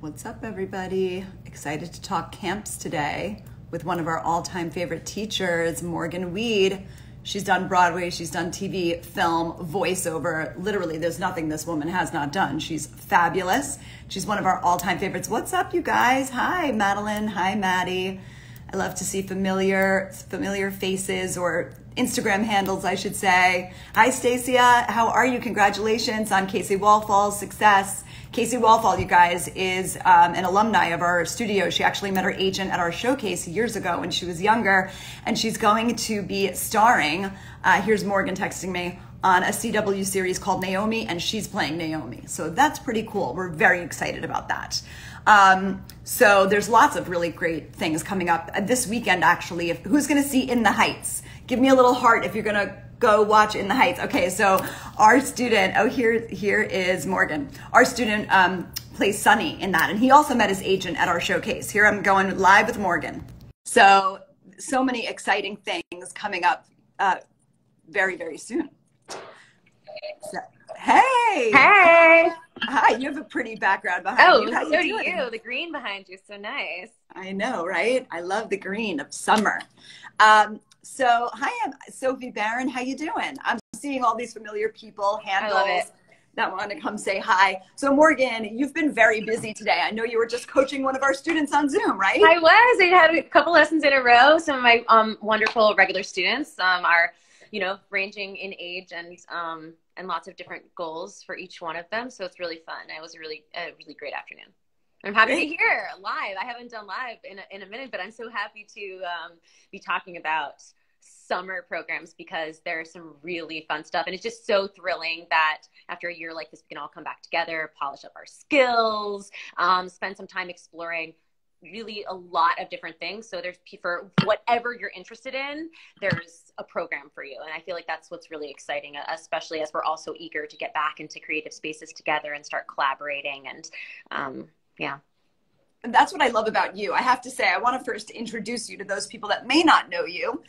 What's up, everybody? Excited to talk camps today with one of our all-time favorite teachers, Morgan Weed. She's done Broadway, she's done TV, film, voiceover. Literally, there's nothing this woman has not done. She's fabulous. She's one of our all-time favorites. What's up, you guys? Hi, Madeline. Hi, Maddie. I love to see familiar faces, or Instagram handles, I should say. Hi, Stacia. How are you? Congratulations on Casey Wallfall's success. Casey Wallfall, you guys, is an alumni of our studio. She actually met her agent at our showcase years ago when she was younger, and she's going to be starring, here's Morgan texting me, on a CW series called Naomi, and she's playing Naomi. So that's pretty cool. We're very excited about that. So there's lots of really great things coming up this weekend, actually. Who's going to see In the Heights? Give me a little heart if you're going to go watch In the Heights. Okay, so our student, here is Morgan. Our student plays Sonny in that, and he also met his agent at our showcase. Here I'm going live with Morgan. So many exciting things coming up very, very soon. So, hey! Hey! Hi, you have a pretty background behind you. How So you do doing? you. The green behind you is so nice. I know, right? I love the green of summer. So hi, I'm Sophie Barron. How you doing? I'm seeing all these familiar people, handles that want to come say hi. So Morgan, you've been very busy today. I know you were just coaching one of our students on Zoom, right? I was. I had a couple lessons in a row. Some of my wonderful regular students are, ranging in age and lots of different goals for each one of them. So it's really fun. It was a really great afternoon. I'm happy to be here live. I haven't done live in a minute, but I'm so happy to be talking about summer programs because there's some really fun stuff. And it's just so thrilling that after a year like this, we can all come back together, polish up our skills, spend some time exploring really a lot of different things. So there's, for whatever you're interested in, there's a program for you. And I feel like that's what's really exciting, especially as we're also eager to get back into creative spaces together and start collaborating. And yeah. And that's what I love about you. I have to say, I want to first introduce you to those people that may not know you.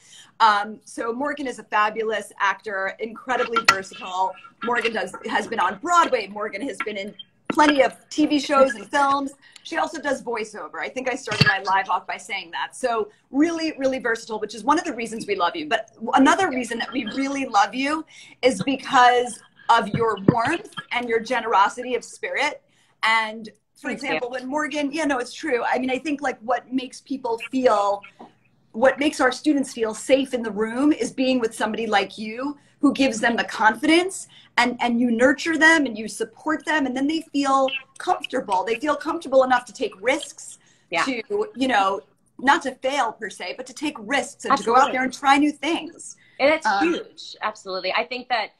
So Morgan is a fabulous actor, incredibly versatile. Morgan has been on Broadway. Morgan has been in plenty of TV shows and films. She also does voiceover. I think I started my live off by saying that. So really, really versatile, which is one of the reasons we love you. But another reason that we really love you is because of your warmth and your generosity of spirit. And for example, when Morgan, it's true. I mean, I think like what makes our students feel safe in the room is being with somebody like you who gives them the confidence, and you nurture them and you support them, and then they feel comfortable. They feel comfortable enough to take risks, to, not to fail per se, but to take risks and to go out there and try new things. And it's huge. Absolutely. I think that,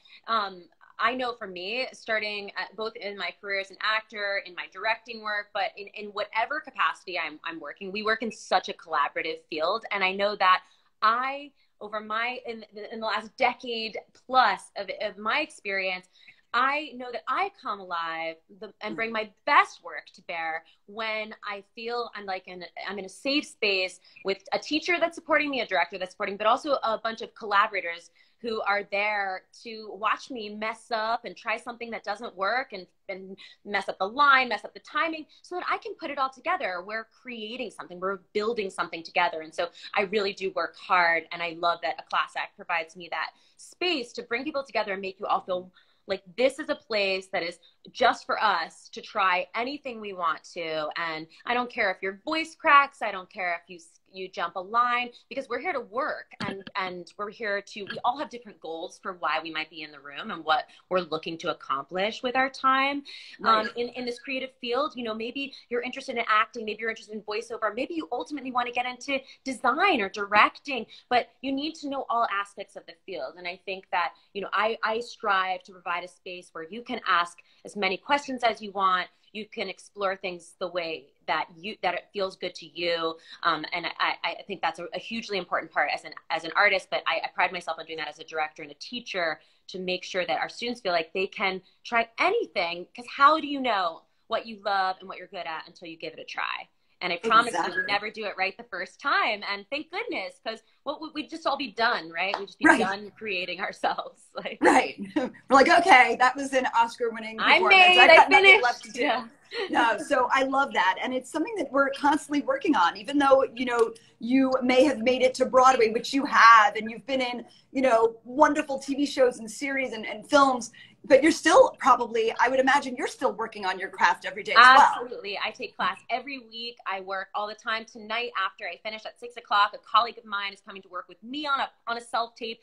I know for me, starting both in my career as an actor, in my directing work, but in whatever capacity I'm working, we work in such a collaborative field. And I know that in the last decade plus of my experience, I know that I come alive and bring my best work to bear when I feel I'm in a safe space with a teacher that's supporting me, a director that's supporting, but also a bunch of collaborators who are there to watch me mess up and try something that doesn't work and mess up the line, mess up the timing, so that I can put it all together. We're creating something, we're building something together. And so I really do work hard, and I love that a class act provides me that space to bring people together and make you all feel like this is a place that is just for us to try anything we want to. And I don't care if your voice cracks. I don't care if you jump a line, because we're here to work, and we're here to, we all have different goals for why we might be in the room and what we're looking to accomplish with our time. Right. In this creative field, maybe you're interested in acting, maybe you're interested in voiceover, maybe you ultimately want to get into design or directing, but you need to know all aspects of the field. And I think that, I strive to provide a space where you can ask as many questions as you want. You can explore things the way that it feels good to you. And I think that's a hugely important part as an artist, but I pride myself on doing that as a director and a teacher, to make sure that our students feel like they can try anything, because how do you know what you love and what you're good at until you give it a try? And I promise you, we never do it right the first time. And thank goodness, because what would we just all be done, right? We'd just be done creating ourselves. Like, right. We're like, okay, that was an Oscar-winning performance. I got finished. Nothing left to do. Yeah. No, so I love that. And it's something that we're constantly working on, even though, you know, you may have made it to Broadway, which you have, and you've been in, you know, wonderful TV shows and series and films, but you're still probably, I would imagine you're still working on your craft every day as well. Absolutely. I take class every week. I work all the time. Tonight, after I finish at 6 o'clock, a colleague of mine is coming to work with me on a self-tape,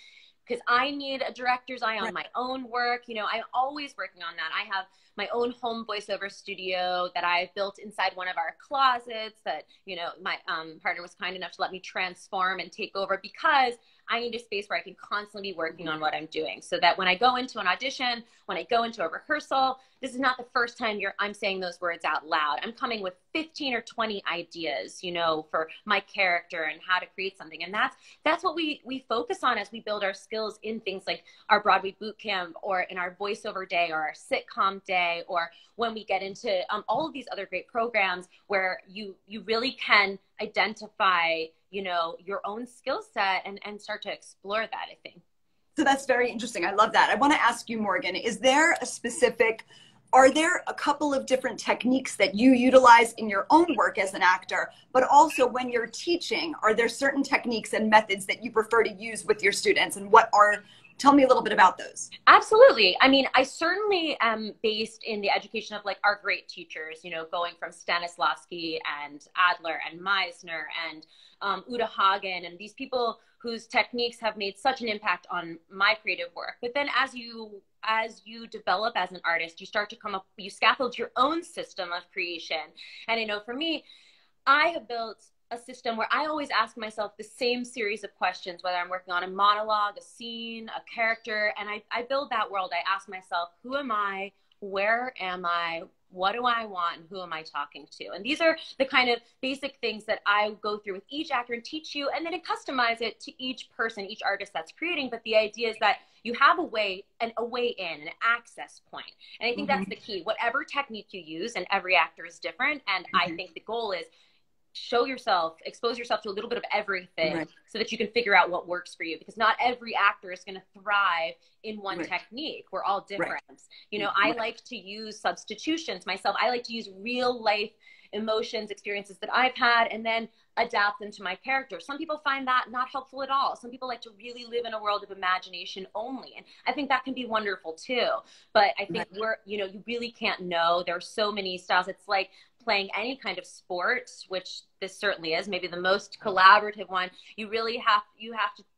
because I need a director's eye on my own work. You know, I'm always working on that. I have my own home voiceover studio that I've built inside one of our closets that, you know, my partner was kind enough to let me transform and take over, because I need a space where I can constantly be working on what I'm doing, so that when I go into an audition, when I go into a rehearsal, this is not the first time I'm saying those words out loud. I'm coming with 15 or 20 ideas, you know, for my character and how to create something. And that's what we focus on as we build our skills in things like our Broadway Bootcamp, or in our voiceover day, or our sitcom day, or when we get into all of these other great programs where you really can identify, you know, your own skill set and start to explore that, I think. So that's very interesting. I love that. I want to ask you, Morgan, are there a couple of different techniques that you utilize in your own work as an actor, but also when you're teaching, are there certain techniques and methods that you prefer to use with your students, and tell me a little bit about those. Absolutely. I mean, I certainly am based in the education of like our great teachers, you know, going from Stanislavski and Adler and Meisner and Uta Hagen, and these people whose techniques have made such an impact on my creative work. But then as you develop as an artist, you start to you scaffold your own system of creation. And I know for me, I have built a system where I always ask myself the same series of questions, whether I'm working on a monologue, a scene, a character, and I build that world. I ask myself, who am I? Where am I? What do I want? And who am I talking to? And these are the kind of basic things that I go through with each actor and teach you, and then customize it to each person, each artist that's creating. But the idea is that you have a way in, an access point. And I think that's the key. Whatever technique you use, and every actor is different. And I think the goal is expose yourself to a little bit of everything, so that you can figure out what works for you, because not every actor is going to thrive in one technique. We're all different. You know, I like to use substitutions myself. I like to use real life emotions, experiences that I've had, and then adapt them to my character. Some people find that not helpful at all. Some people like to really live in a world of imagination only. And I think that can be wonderful too. But I think you really can't know. There are so many styles. It's like playing any kind of sport, which this certainly is, maybe the most collaborative one. You really you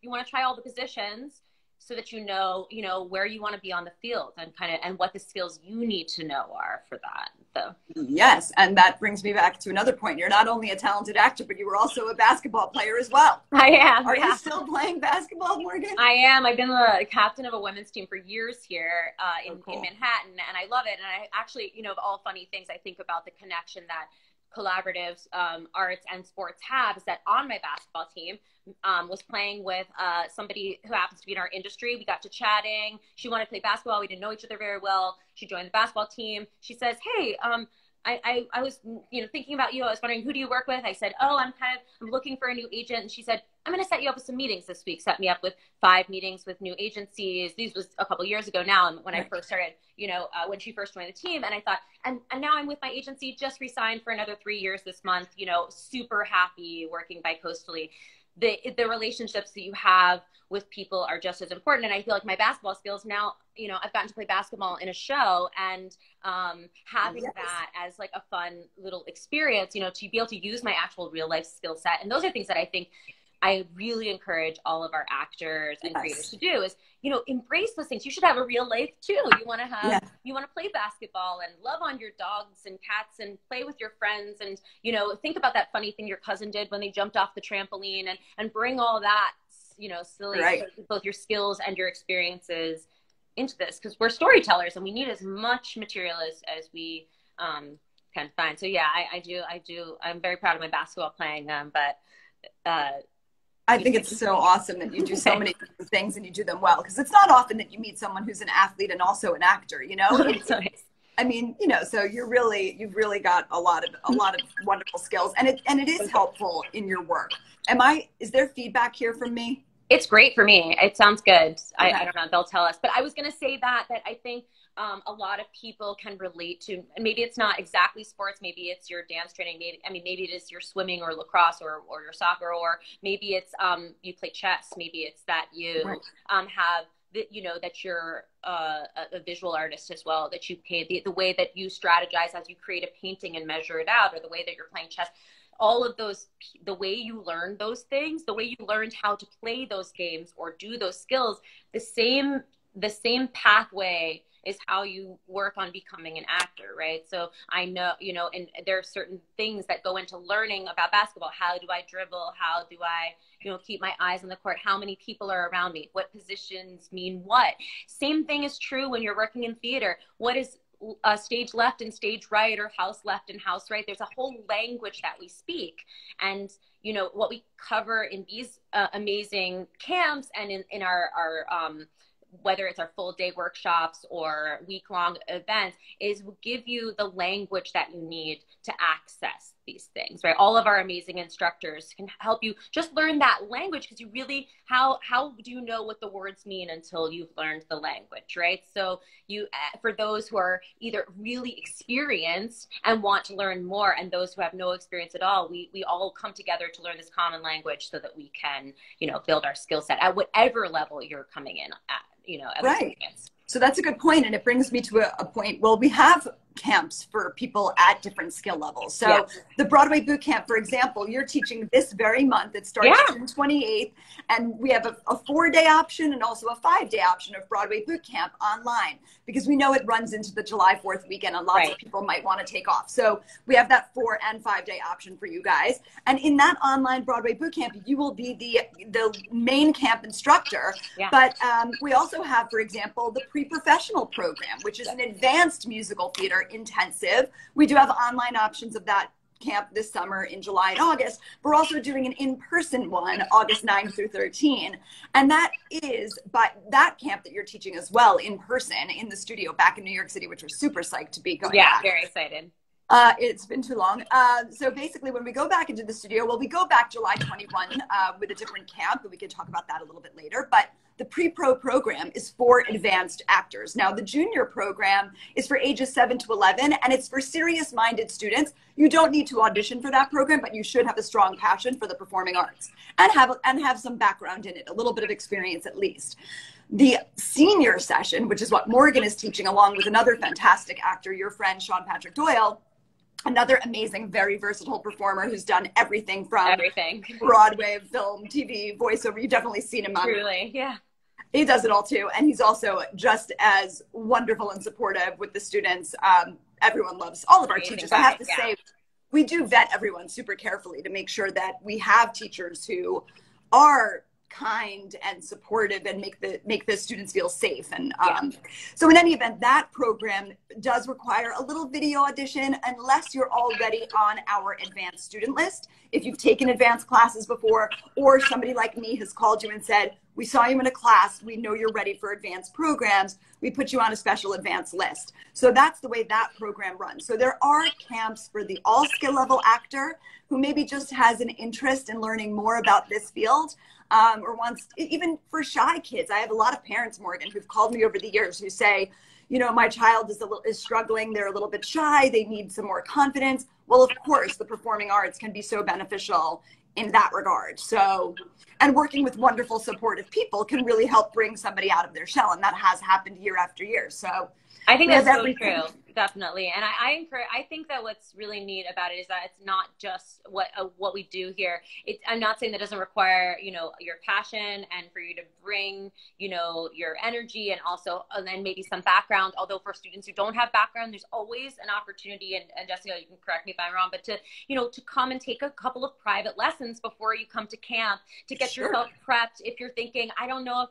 want to try all the positions, so that you know where you want to be on the field, and what the skills you need to know are for that. So yes, and that brings me back to another point. You're not only a talented actor, but you were also a basketball player as well. I am. Are you still playing basketball, Morgan? I am. I've been the captain of a women's team for years here in Manhattan, and I love it. And I actually, of all funny things, I think about the connection that collaborative arts and sports have, is that on my basketball team, was playing with somebody who happens to be in our industry. We got to chatting. She wanted to play basketball. We didn't know each other very well. She joined the basketball team. She says, hey, I was thinking about you. I was wondering, who do you work with? I said, oh, I'm looking for a new agent. And she said, I'm going to set you up with some meetings this week. Set me up with 5 meetings with new agencies. These was a couple years ago now, when I first started, when she first joined the team. And I thought, and now I'm with my agency, just resigned for another 3 years this month, super happy working bi-coastally. The relationships that you have with people are just as important. And I feel like my basketball skills now, I've gotten to play basketball in a show, and having that as like a fun little experience, to be able to use my actual real life skill set. And those are things that I think I really encourage all of our actors and creators to do, is, embrace those things. You should have a real life too. You want to you want to play basketball and love on your dogs and cats and play with your friends. And, think about that funny thing your cousin did when they jumped off the trampoline, and bring all that, silly, both your skills and your experiences into this, because we're storytellers and we need as much material as we can find. So yeah, I do. I'm very proud of my basketball playing, but I think it's so awesome that you do so many things and you do them well, because it's not often that you meet someone who's an athlete and also an actor, It's nice. I mean, you know, so you've really got a lot of wonderful skills, and it is helpful in your work. Is there feedback here from me? It's great for me. It sounds good. Okay. I don't know. They'll tell us. But I was going to say that I think a lot of people can relate to, and maybe it's not exactly sports. Maybe it's your dance training. Maybe it is your swimming or lacrosse or your soccer, or maybe it's you play chess. Maybe it's that you have that you're a visual artist as well, that you pay the way that you strategize as you create a painting and measure it out, or the way that you're playing chess. All of those, the way you learn those things, the way you learned how to play those games or do those skills, the same pathway is how you work on becoming an actor, right? So I know, and there are certain things that go into learning about basketball. How do I dribble? How do I, keep my eyes on the court? How many people are around me? What positions mean what? Same thing is true when you're working in theater. What is stage left and stage right, or house left and house right? There's a whole language that we speak. And, what we cover in these amazing camps and in our whether it's our full day workshops or week-long events, is we'll give you the language that you need to access these things, right? All of our amazing instructors can help you just learn that language, because you really, how do you know what the words mean until you've learned the language, right? So for those who are either really experienced and want to learn more, and those who have no experience at all, we all come together to learn this common language so that we can, build our skill set at whatever level you're coming in at. Right. So that's a good point. And it brings me to a point. Well, we have camps for people at different skill levels. So the Broadway Bootcamp, for example, you're teaching this very month. It starts June 28th. And we have a 4-day option and also a 5-day option of Broadway Bootcamp online, because we know it runs into the July 4th weekend and lots of people might want to take off. So we have that 4- and 5-day option for you guys. And in that online Broadway Bootcamp, you will be the main camp instructor. But we also have, for example, the pre-professional program, which is an advanced musical theater intensive. We do have online options of that camp this summer in July and August. We're also doing an in-person one, August 9 through 13. And that is by that camp that you're teaching as well, in person in the studio back in New York City, which we're super psyched to be going back. Very excited. It's been too long. So basically when we go back into the studio, well, we go back July 21 with a different camp, and we can talk about that a little bit later. But the pre-pro program is for advanced actors. Now, the junior program is for ages 7 to 11, and it's for serious-minded students. You don't need to audition for that program, but you should have a strong passion for the performing arts and have some background in it, a little bit of experience at least. The senior session, which is what Morgan is teaching along with another fantastic actor, your friend Sean Patrick Doyle, another amazing, very versatile performer who's done everything from Broadway, film, TV, voiceover. You've definitely seen him on. Truly, yeah. He does it all too. And he's also just as wonderful and supportive with the students. Everyone loves all of our teachers. I have to say, we do vet everyone super carefully to make sure that we have teachers who are kind and supportive and make the students feel safe. And so in any event, that program does require a little video audition unless you're already on our advanced student list. If you've taken advanced classes before, or somebody like me has called you and said, we saw you in a class, we know you're ready for advanced programs, we put you on a special advanced list. So that's the way that program runs. So there are camps for the all skill level actor who maybe just has an interest in learning more about this field, or wants, even for shy kids. I have a lot of parents, Morgan, who've called me over the years who say, my child is struggling, they're a little bit shy, they need some more confidence. Well, of course, the performing arts can be so beneficial in that regard. So, and working with wonderful supportive people can really help bring somebody out of their shell. And that has happened year after year. So I think that's so true. Definitely. And I think that what's really neat about it is that it's not just what we do here. I'm not saying that doesn't require, your passion and for you to bring, your energy and then maybe some background. Although for students who don't have background, there's always an opportunity, and Jessica, you can correct me if I'm wrong, but to come and take a couple of private lessons before you come to camp to get yourself prepped. If you're thinking, I don't know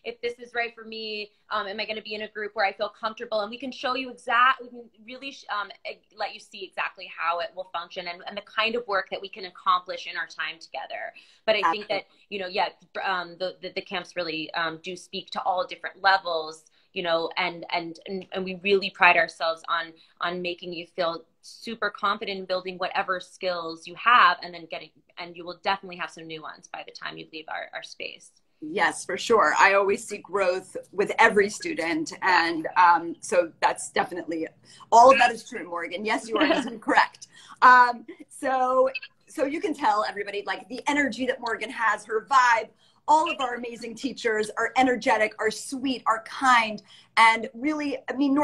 if this is right for me, am I going to be in a group where I feel comfortable? And we can show you we can really let you see exactly how it will function and the kind of work that we can accomplish in our time together. But I think that, the camps really do speak to all different levels, and we really pride ourselves on making you feel super confident in building whatever skills you have, and then and you will definitely have some new ones by the time you leave our space. Yes, for sure. I always see growth with every student. And so that's definitely, all of that is true, Morgan. Yes, you are correct. So you can tell everybody, like, the energy that Morgan has, her vibe. All of our amazing teachers are energetic, are sweet, are kind. And really, I mean,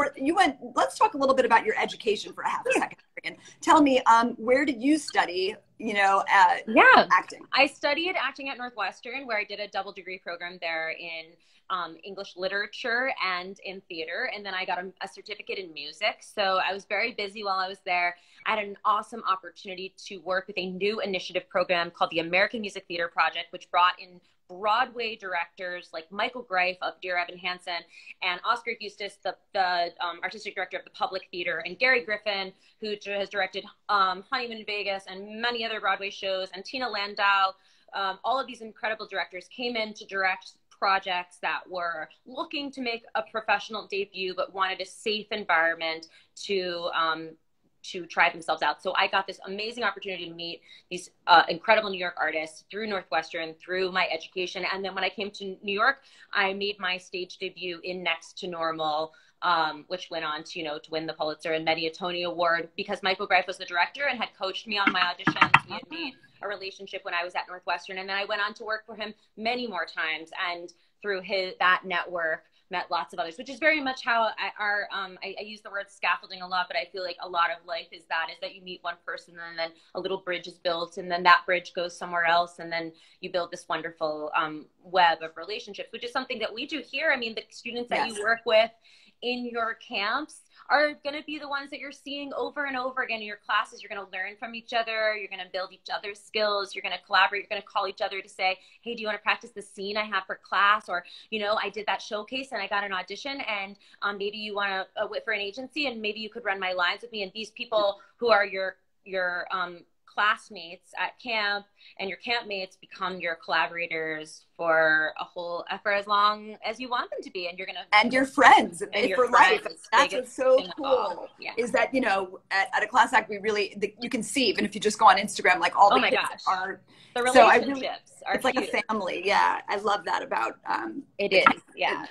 let's talk a little bit about your education for a half a second, Morgan. Tell me, where did you study, acting? I studied acting at Northwestern, where I did a double degree program there in English literature and in theater. And then I got a certificate in music. So I was very busy while I was there. I had an awesome opportunity to work with a new initiative program called the American Music Theater Project, which brought in Broadway directors like Michael Greif of Dear Evan Hansen and Oscar Eustis, the artistic director of the Public Theater, and Gary Griffin, who has directed Honeymoon in Vegas and many other Broadway shows, and Tina Landau. All of these incredible directors came in to direct projects that were looking to make a professional debut but wanted a safe environment to try themselves out. So I got this amazing opportunity to meet these incredible New York artists through Northwestern, through my education. And then when I came to New York, I made my stage debut in Next to Normal, which went on to, to win the Pulitzer and many a Tony Award, because Michael Greif was the director and had coached me on my auditions. We had made a relationship when I was at Northwestern. And then I went on to work for him many more times. And through that network, met lots of others, which is very much how I use the word scaffolding a lot, but I feel like a lot of life is that you meet one person and then a little bridge is built, and then that bridge goes somewhere else, and then you build this wonderful web of relationships, which is something that we do here. I mean, the students that you work with in your camps are going to be the ones that you're seeing over and over again in your classes. You're going to learn from each other. You're going to build each other's skills. You're going to collaborate. You're going to call each other to say, hey, do you want to practice the scene I have for class? Or, I did that showcase and I got an audition, and maybe you want to for an agency, and maybe you could run my lines with me. And these people who are your classmates at camp and your campmates become your collaborators for as long as you want them to be, and and your friends and for life. That's what's so cool. Is that at a class act, we really you can see, even if you just go on Instagram, like all the kids are. The relationships are it's like a family. Yeah, I love that about it is. Yeah,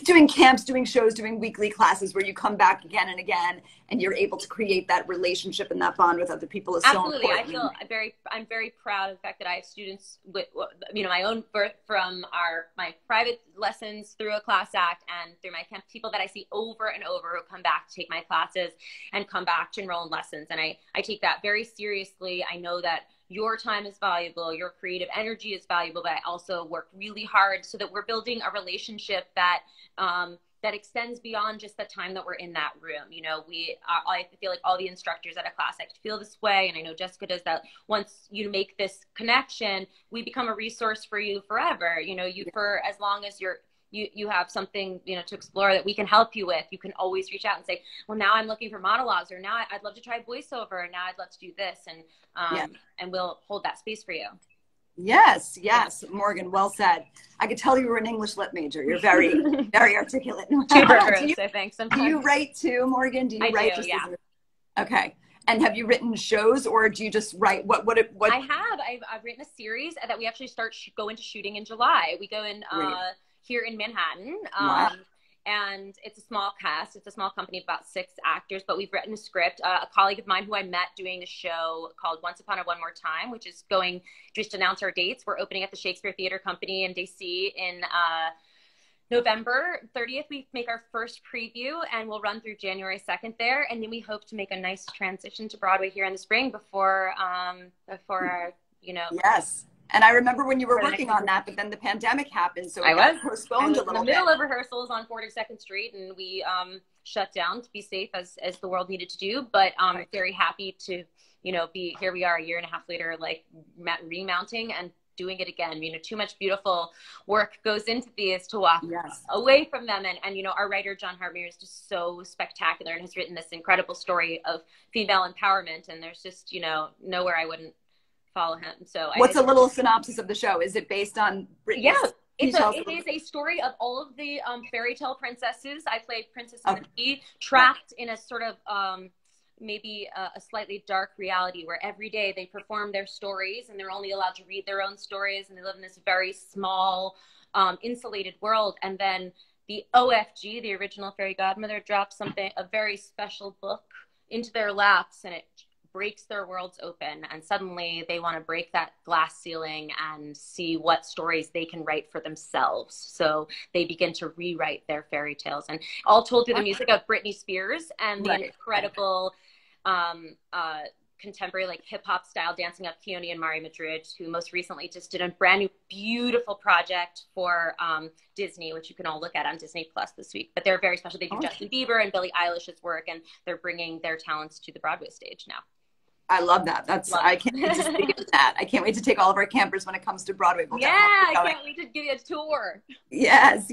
doing camps, doing shows, doing weekly classes where you come back again and again, and you're able to create that relationship and that bond with other people is so important. I feel I'm very proud of the fact that I have students with my own birth from my private lessons through a class act and through my camp, people that I see over and over who come back to take my classes and come back to enroll in lessons. And I take that very seriously. I know that your time is valuable, your creative energy is valuable, but I also work really hard so that we're building a relationship that that extends beyond just the time that we're in that room. I feel like all the instructors at a class act feel this way, and I know Jessica does that. Once you make this connection, we become a resource for you forever. For as long as you have something, to explore that we can help you with, you can always reach out and say, well, now I'm looking for monologues, or now I'd love to try voiceover, and now I'd love to do this. And we'll hold that space for you. Yes. Morgan, well said. I could tell you were an English lit major. You're very, very articulate. So thanks. Do you write too, Morgan? Do you write? Okay. And have you written shows, or do you just write? What? I have. I've written a series that we actually go into shooting in July. We go in here in Manhattan. Wow. And it's a small cast. It's a small company of about 6 actors, but we've written a script. A colleague of mine who I met doing a show called Once Upon a One More Time, which is going, just to announce our dates. We're opening at the Shakespeare Theater Company in DC in November 30th. We make our first preview, and we'll run through January 2nd there. And then we hope to make a nice transition to Broadway here in the spring before our, Yes. And I remember when you were working on that, but then the pandemic happened, so it got postponed a little bit. In the middle of rehearsals on 42nd Street, and we shut down to be safe as the world needed to do. But very happy to, be here. We are a year and a half later, like remounting and doing it again. Too much beautiful work goes into these to walk away from them. And our writer, John Hartmere, is just so spectacular and has written this incredible story of female empowerment. And there's just, nowhere I wouldn't follow him. So what's a little synopsis of the show? Is it based on Britney's? It is a story of all of the fairy tale princesses. I played Princess and the Pea, trapped in a sort of maybe a slightly dark reality where every day they perform their stories and they're only allowed to read their own stories, and they live in this very small, insulated world. And then the OFG, the original fairy godmother, drops a very special book into their laps, and it breaks their worlds open, and suddenly they want to break that glass ceiling and see what stories they can write for themselves. So they begin to rewrite their fairy tales, and all told through the music of Britney Spears and the incredible contemporary, like hip-hop style dancing of Keone and Mari Madrid, who most recently just did a brand new beautiful project for Disney, which you can all look at on Disney Plus this week. But they're very special. They do Justin Bieber and Billie Eilish's work, and they're bringing their talents to the Broadway stage now. I love that. I can't wait to see that. I can't wait to take all of our campers when it comes to Broadway. I can't wait to give you a tour. Yes.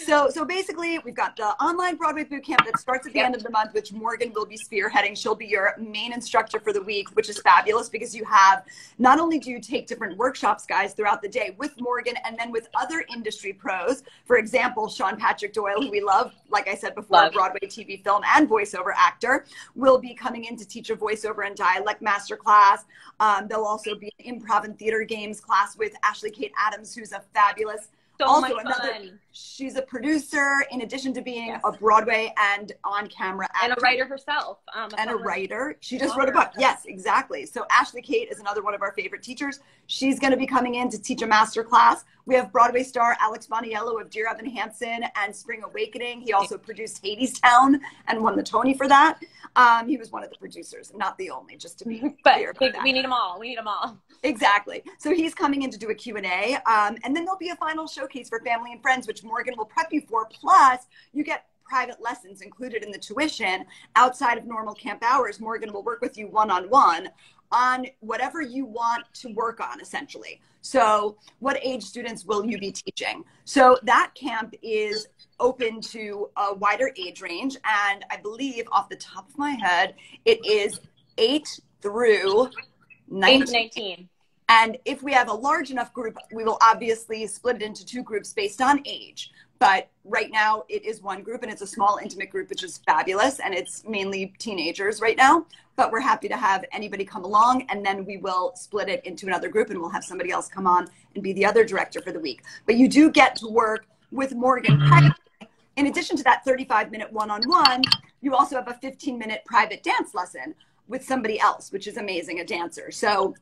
So basically, we've got the online Broadway Bootcamp that starts at the end of the month, which Morgan will be spearheading. She'll be your main instructor for the week, which is fabulous because you have, not only do you take different workshops, guys, throughout the day with Morgan and then with other industry pros. For example, Sean Patrick Doyle, who we love, like I said before, Broadway TV, film, and voiceover actor, will be coming in to teach a voiceover and dialect masterclass. There'll also be an improv and theater games class with Ashley Kate Adams, who's a fabulous, she's a producer in addition to being a Broadway and on-camera actor. And a writer herself. And a writer. She just wrote a book. Yes, exactly. So Ashley Kate is another one of our favorite teachers. She's going to be coming in to teach a master class. We have Broadway star Alex Boniello of Dear Evan Hansen and Spring Awakening. He also produced Hadestown and won the Tony for that. He was one of the producers, not the only, just to be clear. But we need them all. We need them all. Exactly. So he's coming in to do a Q&A. And then there'll be a final showcase for family and friends, which Morgan will prep you for. Plus, you get private lessons included in the tuition outside of normal camp hours. Morgan will work with you one-on-one on whatever you want to work on, essentially. So what age students will you be teaching? So that camp is open to a wider age range. And I believe off the top of my head, it is 8 through 19. And if we have a large enough group, we will obviously split it into 2 groups based on age. But right now it is 1 group, and it's a small, intimate group, which is fabulous. And it's mainly teenagers right now. But we're happy to have anybody come along, and then we will split it into another group, and we'll have somebody else come on and be the other director for the week. But you do get to work with Morgan. In addition to that 35-minute one-on-one, you also have a 15-minute private dance lesson with somebody else, which is amazing, a dancer. So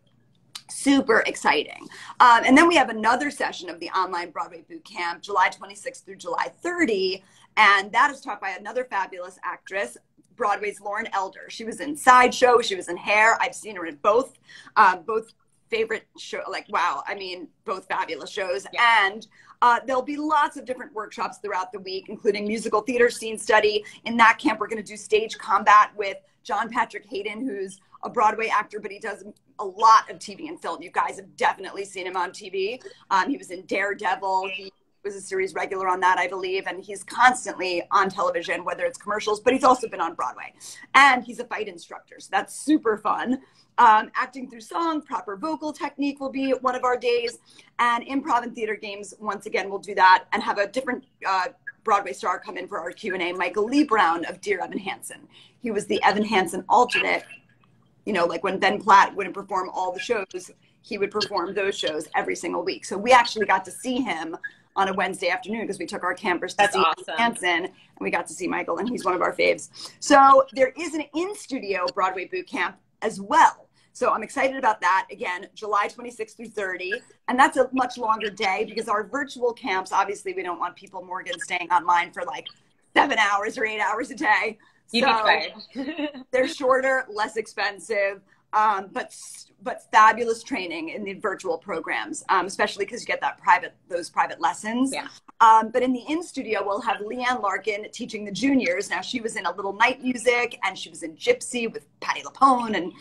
super exciting. And then we have another session of the online Broadway Bootcamp, July 26th through July 30. And that is taught by another fabulous actress, Broadway's Lauren Elder. She was in Sideshow. She was in Hair. I've seen her in both favorite show, like, wow. I mean, both fabulous shows. Yeah. And there'll be lots of different workshops throughout the week, including musical theater scene study. In that camp, we're going to do stage combat with John Patrick Hayden, who's a Broadway actor, but he does a lot of TV and film. You guys have definitely seen him on TV. He was in Daredevil. He was a series regular on that, I believe. And he's constantly on television, whether it's commercials, but he's also been on Broadway. And he's a fight instructor, so that's super fun. Acting through song, proper vocal technique will be one of our days. And improv and theater games, once again, we'll do that and have a different Broadway star come in for our Q&A, Michael Lee Brown of Dear Evan Hansen. He was the Evan Hansen alternate. You know, like when Ben Platt wouldn't perform all the shows, he would perform those shows every single week. So we actually got to see him on a Wednesday afternoon because we took our campers to see Hansen, and we got to see Michael, and he's one of our faves. So there is an in-studio Broadway Bootcamp as well. So I'm excited about that. Again, July 26th through 30. And that's a much longer day because our virtual camps, obviously we don't want people, Morgan, staying online for like 7 hours or 8 hours a day. You'd be tired. They're shorter, less expensive, but fabulous training in the virtual programs, especially because you get those private lessons. Yeah. But in the in-studio, we'll have Leanne Larkin teaching the juniors. Now, she was in A Little Night Music, and she was in Gypsy with Patti LuPone, and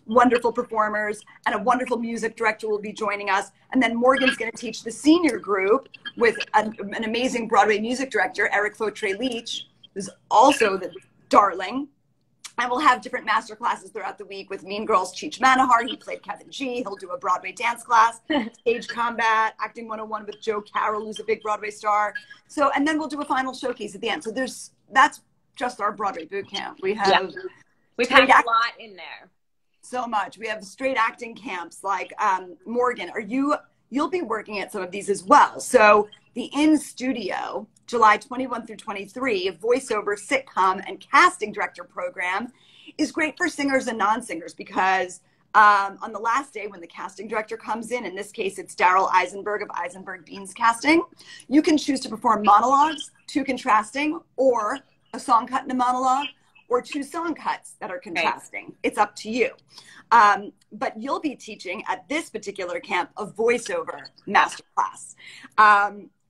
wonderful performers, and a wonderful music director will be joining us. And then Morgan's going to teach the senior group with an amazing Broadway music director, Eric Fautre-Leach, who's also the darling. And we'll have different master classes throughout the week with Mean Girls Cheech Manahar. He played Kevin G. He'll do a Broadway dance class, stage combat, acting 101 with Joe Carroll, who's a big Broadway star. So, and then we'll do a final showcase at the end. So that's just our Broadway boot camp. We have we've had a lot in there. So much. We have straight acting camps like Morgan. You'll be working at some of these as well. So the In Studio, July 21 through 23, voiceover, sitcom, and casting director program is great for singers and non-singers because on the last day when the casting director comes in this case, it's Daryl Eisenberg of Eisenberg Beans Casting, you can choose to perform monologues, 2 contrasting, or a song cut in a monologue, or 2 song cuts that are contrasting. Right. It's up to you. But you'll be teaching at this particular camp a voiceover masterclass.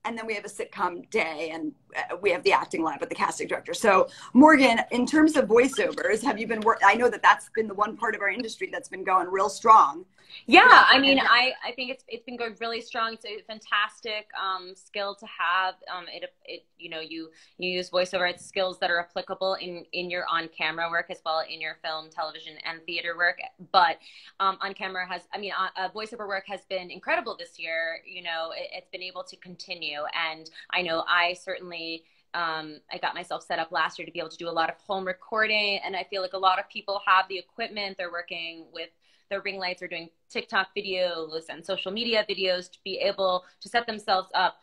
And then we have a sitcom day, and we have the acting lab with the casting director. So Morgan, in terms of voiceovers, have you been I know that's been the one part of our industry that's been going real strong. Yeah, I mean, I think it's been going really strong. It's a fantastic skill to have. You use voiceover. It's skills that are applicable in your on-camera work as well in your film, television, and theater work. But on-camera voiceover work has been incredible this year. It's been able to continue, and I know I certainly. I got myself set up last year to be able to do a lot of home recording, and I feel like a lot of people have the equipment. They're working with their ring lights, are doing TikTok videos and social media videos to be able to set themselves up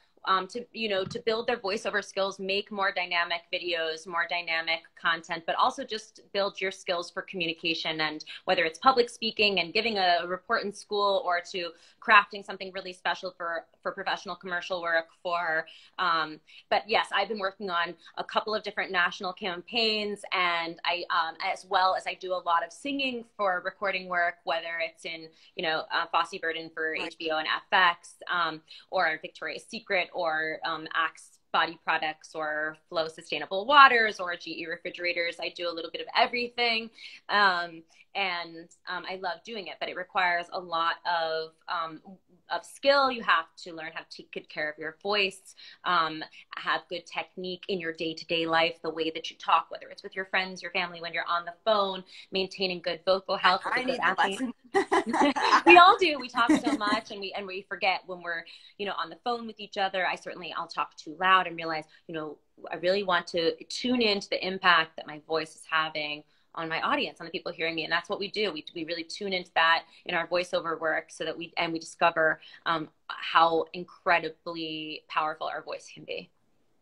to build their voiceover skills, make more dynamic videos, more dynamic content, but also just build your skills for communication. And whether it's public speaking and giving a report in school, or to crafting something really special for professional commercial work but yes, I've been working on a couple of different national campaigns, and I as well as I do a lot of singing for recording work, whether it's in Fosse Verdon for HBO and FX, or Victoria's Secret, or Axe body products, or Flow sustainable waters, or GE refrigerators. I do a little bit of everything. I love doing it, but it requires a lot of skill. You have to learn how to take good care of your voice, have good technique in your day-to-day life, the way that you talk, whether it's with your friends, your family, when you're on the phone, maintaining good vocal health. I need the lesson. We all do. We talk so much, and we forget when we're, on the phone with each other. I'll talk too loud and realize, I really want to tune into the impact that my voice is having on my audience, on the people hearing me. And that's what we do. We really tune into that in our voiceover work, so that we discover how incredibly powerful our voice can be.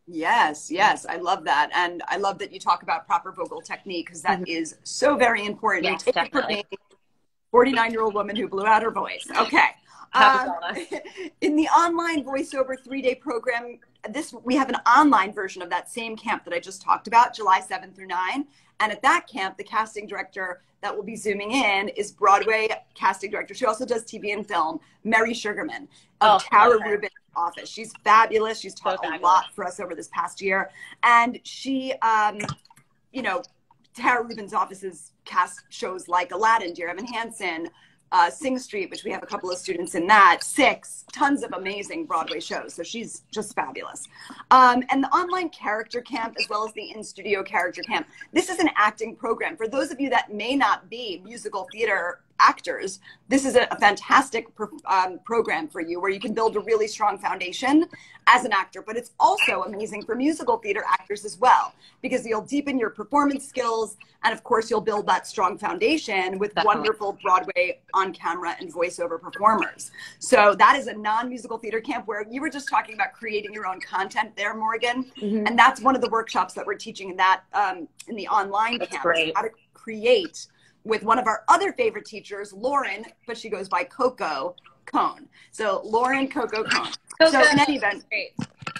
Yes. I love that. And I love that you talk about proper vocal technique, because that is so very important. Yes, take it from me, 49-year-old woman who blew out her voice. Okay. In the online voiceover 3-day program, we have an online version of that same camp that I just talked about, July 7th through 9. And at that camp, the casting director that will be zooming in is Broadway casting director. She also does TV and film, Mary Sugarman of Tara Rubin's office. She's fabulous. She's taught a lot for us over this past year. And she, Tara Rubin's office's cast shows like Aladdin, Dear Evan Hansen, Sing Street, which we have a couple of students in that, Six, tons of amazing Broadway shows. So she's just fabulous. And the online character camp, as well as the in-studio character camp, this is an acting program. For those of you that may not be musical theater actors, this is a fantastic program for you, where you can build a really strong foundation as an actor. But it's also amazing for musical theater actors as well, because you'll deepen your performance skills, and of course you'll build that strong foundation with wonderful Broadway on-camera and voiceover performers. So that is a non-musical theater camp, where you were just talking about creating your own content there, Morgan. Mm-hmm. And that's one of the workshops that we're teaching in that in the online camp, how to create, with one of our other favorite teachers, Lauren, but she goes by Coco Cone. So Lauren Coco Cone. So in any event,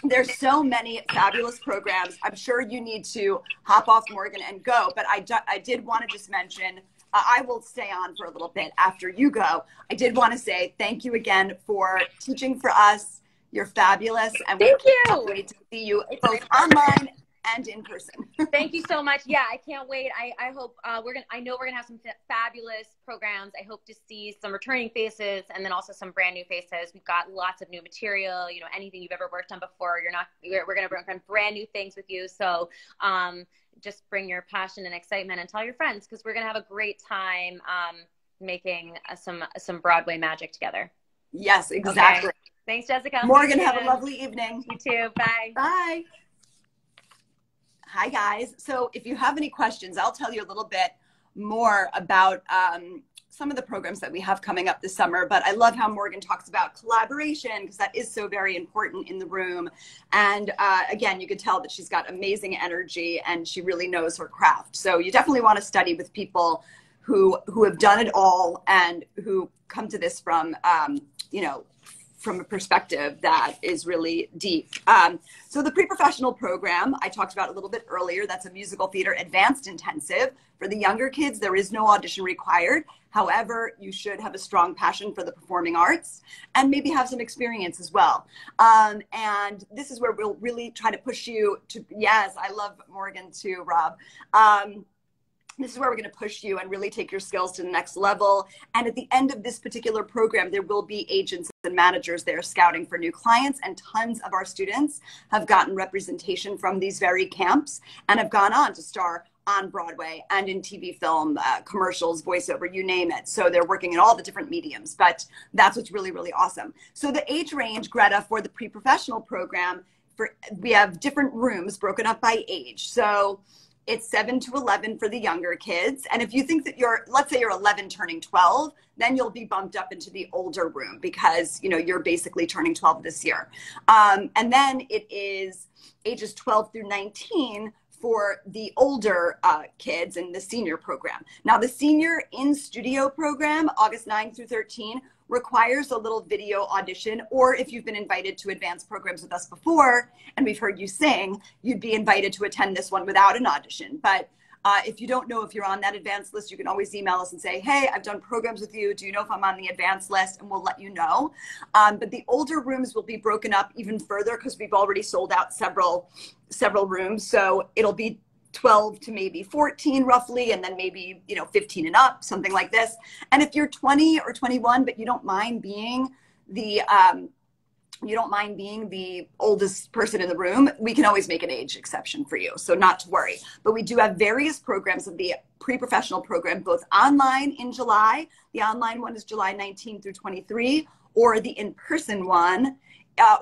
there's so many fabulous programs. I'm sure you need to hop off, Morgan, and go. But I did want to just mention, I will stay on for a little bit after you go. I did want to say thank you again for teaching for us. You're fabulous. And thank you. Can't wait to see you both online and in person. Thank you so much. Yeah, I can't wait. I hope I know we're gonna have some fabulous programs. I hope to see some returning faces and then also some brand new faces. We've got lots of new material, you know, anything you've ever worked on before. We're gonna work on brand new things with you. So just bring your passion and excitement and tell your friends, because we're gonna have a great time making some Broadway magic together. Yes, exactly. Okay. Thanks, Jessica. Morgan, have a lovely evening. You too. Bye. Bye. Hi, guys. So if you have any questions, I'll tell you a little bit more about some of the programs that we have coming up this summer. But I love how Morgan talks about collaboration, because that is so very important in the room. And again, you could tell that she's got amazing energy and she really knows her craft. So you definitely want to study with people who have done it all and who come to this from, you know, from a perspective that is really deep. So the pre-professional program I talked about a little bit earlier, that's a musical theater advanced intensive. For the younger kids, there is no audition required. However, you should have a strong passion for the performing arts and maybe have some experience as well. And this is where we'll really try to push you to, yes, I love Morgan too, Rob. This is where we're going to push you and really take your skills to the next level. And at the end of this particular program, there will be agents and managers there scouting for new clients. And tons of our students have gotten representation from these very camps and have gone on to star on Broadway and in TV, film, commercials, voiceover, you name it. So they're working in all the different mediums, but that's what's really, really awesome. So the age range, Greta, for the pre-professional program, we have different rooms broken up by age. So it's 7 to 11 for the younger kids. And if you think that let's say you're 11 turning 12, then you'll be bumped up into the older room because, you know, you're basically turning 12 this year. And then it is ages 12 through 19 for the older kids in the senior program. Now, the senior in-studio program, August 9 through 13, requires a little video audition, or if you've been invited to advanced programs with us before and we've heard you sing, you'd be invited to attend this one without an audition. But if you don't know if you're on that advanced list, you can always email us and say, hey, I've done programs with you. Do you know if I'm on the advanced list? And we'll let you know. But the older rooms will be broken up even further because we've already sold out several rooms. So it'll be 12 to maybe 14 roughly, and then maybe, you know, 15 and up, something like this. And if you're 20 or 21, but you don't mind being the oldest person in the room, we can always make an age exception for you. So not to worry. But we do have various programs of the pre-professional program, both online in July. The online one is July 19 through 23, or the in-person one,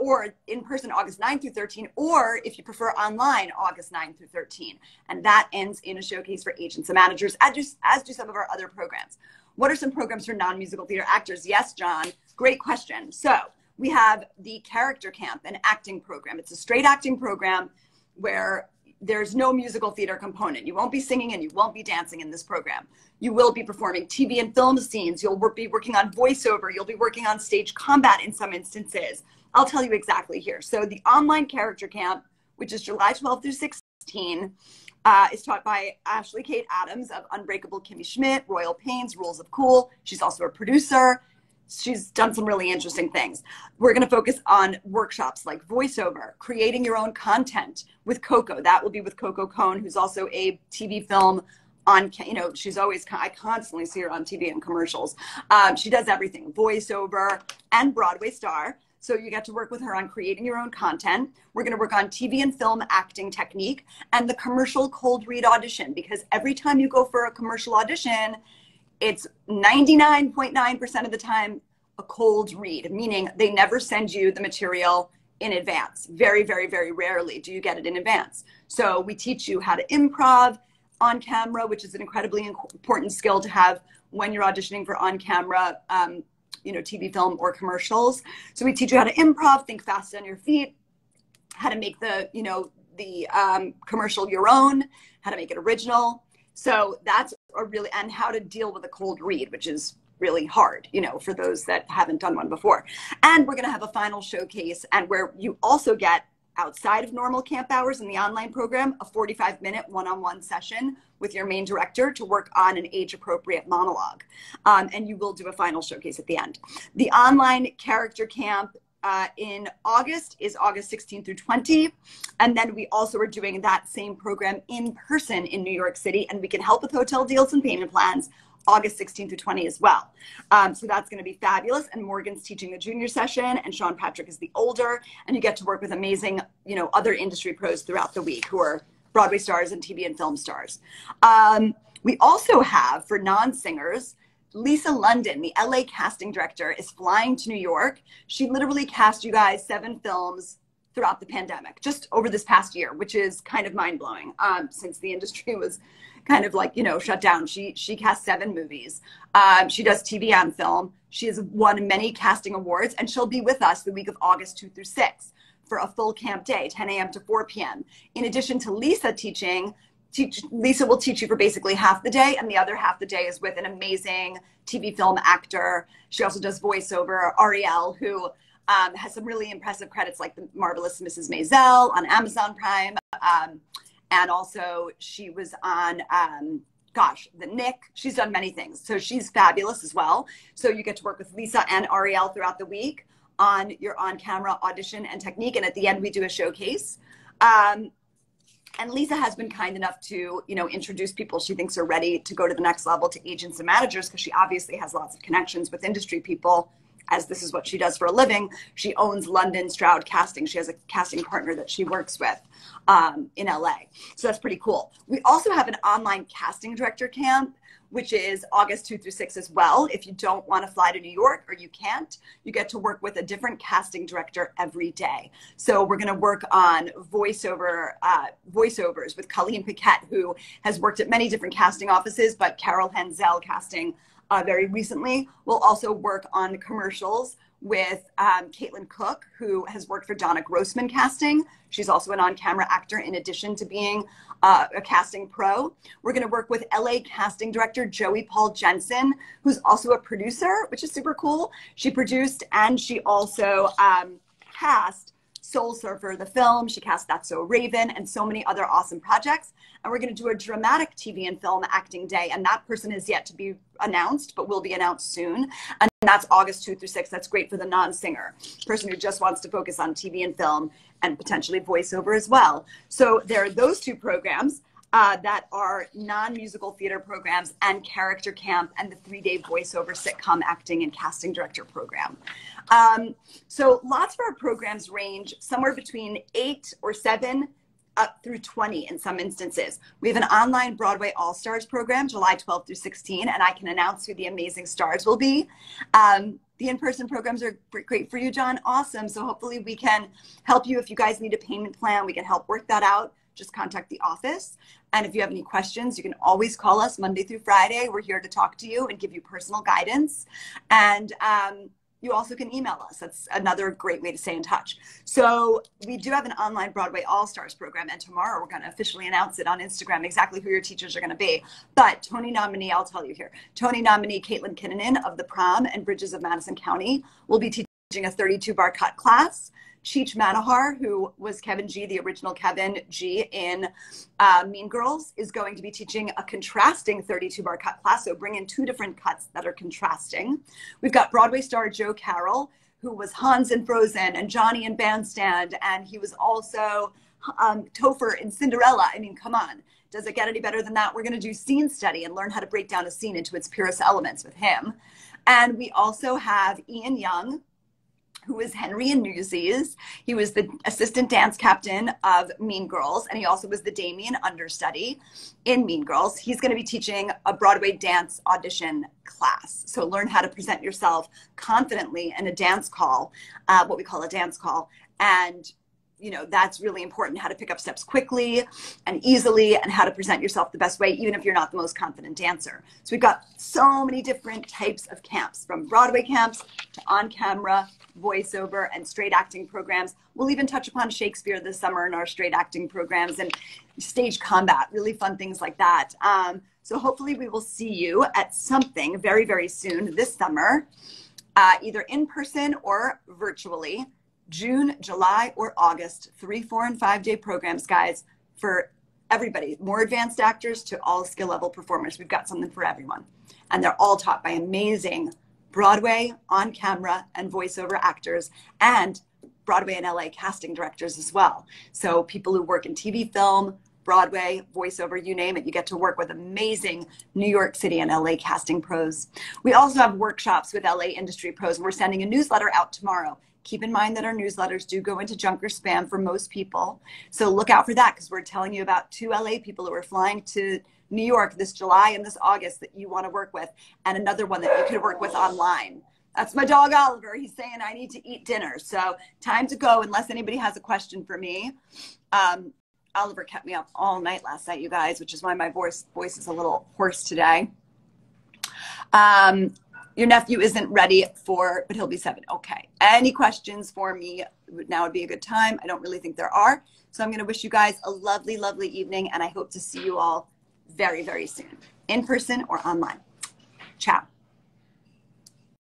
or in person August 9 through 13, or if you prefer online, August 9 through 13. And that ends in a showcase for agents and managers, as do some of our other programs. What are some programs for non-musical theater actors? Yes, John, great question. So we have the Character Camp, an acting program. It's a straight acting program where there's no musical theater component. You won't be singing and you won't be dancing in this program. You will be performing TV and film scenes. You'll be working on voiceover. You'll be working on stage combat in some instances. I'll tell you exactly here. So the online Character Camp, which is July 12 through 16, is taught by Ashley Kate Adams of Unbreakable Kimmy Schmidt, Royal Pains, Rules of Cool. She's also a producer. She's done some really interesting things. We're going to focus on workshops like voiceover, creating your own content with Coco. That will be with Coco Cohn, who's also a TV film on, you know, she's always, I constantly see her on TV and commercials. She does everything, voiceover and Broadway star. So you get to work with her on creating your own content. We're going to work on TV and film acting technique and the commercial cold read audition, because every time you go for a commercial audition, it's 99.9% of the time a cold read, meaning they never send you the material in advance. Very, very, very rarely do you get it in advance. So we teach you how to improv on camera, which is an incredibly important skill to have when you're auditioning for on camera, you know, TV, film, or commercials. So we teach you how to improv, think fast on your feet, how to make the, you know, the commercial your own, how to make it original. So that's a really, and how to deal with a cold read, which is really hard, you know, for those that haven't done one before. And we're going to have a final showcase, and where you also get, outside of normal camp hours in the online program, a 45-minute one-on-one session with your main director to work on an age-appropriate monologue. And you will do a final showcase at the end. The online Character Camp in August is August 16th through 20. And then we also are doing that same program in person in New York City. And we can help with hotel deals and payment plans August 16th through 20 as well. So that's going to be fabulous. And Morgan's teaching the junior session and Sean Patrick is the older. And you get to work with amazing, other industry pros throughout the week who are Broadway stars and TV and film stars. We also have, for non-singers, Lisa London, the LA casting director, is flying to New York. She literally cast you guys 7 films throughout the pandemic, just over this past year, which is kind of mind-blowing since the industry was kind of like, shut down. She cast 7 movies. She does TV and film. She has won many casting awards, and she'll be with us the week of August 2 through 6 for a full camp day, 10 a.m. to 4 p.m. In addition to Lisa teaching, Lisa will teach you for basically half the day, and the other half the day is with an amazing TV film actor. She also does voiceover, Ariel, who has some really impressive credits like The Marvelous Mrs. Maisel on Amazon Prime. And also she was on, The Nick. She's done many things. So she's fabulous as well. So you get to work with Lisa and Ariel throughout the week on your on-camera audition and technique. And at the end, we do a showcase. And Lisa has been kind enough to, introduce people she thinks are ready to go to the next level to agents and managers, because she obviously has lots of connections with industry people, as this is what she does for a living. She owns London Stroud Casting. She has a casting partner that she works with in LA. So that's pretty cool. We also have an online casting director camp, which is August 2 through 6 as well. If you don't want to fly to New York or you can't, you get to work with a different casting director every day. So we're going to work on voiceovers with Colleen Paquette, who has worked at many different casting offices, but Carol Henzel casting very recently. We'll also work on commercials with Caitlin Cook, who has worked for Donna Grosman casting. She's also an on-camera actor in addition to being a casting pro. We're going to work with LA casting director Joey Paul Jensen, who's also a producer, which is super cool. She produced and she also cast Soul Surfer, the film. She cast That's So Raven and so many other awesome projects. And we're going to do a dramatic TV and film acting day. And that person is yet to be announced, but will be announced soon. And that's August 2 through 6. That's great for the non-singer, person who just wants to focus on TV and film and potentially voiceover as well. So there are those 2 programs that are non-musical theater programs and character camp and the 3-day voiceover sitcom acting and casting director program. So lots of our programs range somewhere between 8 or 7 up through 20 in some instances. We have an online Broadway AllStars program, July 12th through 16, and I can announce who the amazing stars will be. The in-person programs are great for you, John. Awesome. So hopefully we can help you. If you guys need a payment plan, we can help work that out. Just contact the office. And if you have any questions, you can always call us Monday through Friday. We're here to talk to you and give you personal guidance. And you also can email us. That's another great way to stay in touch. So we do have an online Broadway All-Stars program, and tomorrow we're going to officially announce it on Instagram, exactly who your teachers are going to be. But Tony nominee, I'll tell you here, Tony nominee Caitlin Kinnanen of The Prom and Bridges of Madison County will be teaching a 32-bar cut class. Cheech Manahar, who was Kevin G, the original Kevin G in Mean Girls, is going to be teaching a contrasting 32-bar cut class. So bring in 2 different cuts that are contrasting. We've got Broadway star Joe Carroll, who was Hans in Frozen and Johnny in Bandstand. And he was also Topher in Cinderella. I mean, come on. Does it get any better than that? We're going to do scene study and learn how to break down a scene into its purest elements with him. And we also have Ian Young, who is Henry in Newsies. He was the assistant dance captain of Mean Girls, and he also was the Damien understudy in Mean Girls. He's going to be teaching a Broadway dance audition class. So learn how to present yourself confidently in a dance call, what we call a dance call. And that's really important, how to pick up steps quickly and easily and how to present yourself the best way, even if you're not the most confident dancer. So we've got so many different types of camps, from Broadway camps to on-camera, voiceover, and straight acting programs. We'll even touch upon Shakespeare this summer in our straight acting programs and stage combat, really fun things like that. So hopefully we will see you at something very, very soon this summer, either in person or virtually. June, July, or August, 3, 4, and 5-day programs, guys, for everybody, more advanced actors to all skill level performers. We've got something for everyone. And they're all taught by amazing Broadway, on camera, and voiceover actors, and Broadway and LA casting directors as well. So people who work in TV, film, Broadway, voiceover, you name it, you get to work with amazing New York City and LA casting pros. We also have workshops with LA industry pros, and we're sending a newsletter out tomorrow. Keep in mind that our newsletters do go into junk or spam for most people. So look out for that, because we're telling you about 2 LA people who are flying to New York this July and this August that you want to work with, and another one that you could work with online. That's my dog, Oliver. He's saying I need to eat dinner. So time to go, unless anybody has a question for me. Oliver kept me up all night last night, you guys, which is why my voice is a little hoarse today. Your nephew isn't ready but he'll be 7. Okay. Any questions for me? Now would be a good time. I don't really think there are. So I'm going to wish you guys a lovely, lovely evening, and I hope to see you all very, very soon, in person or online. Ciao.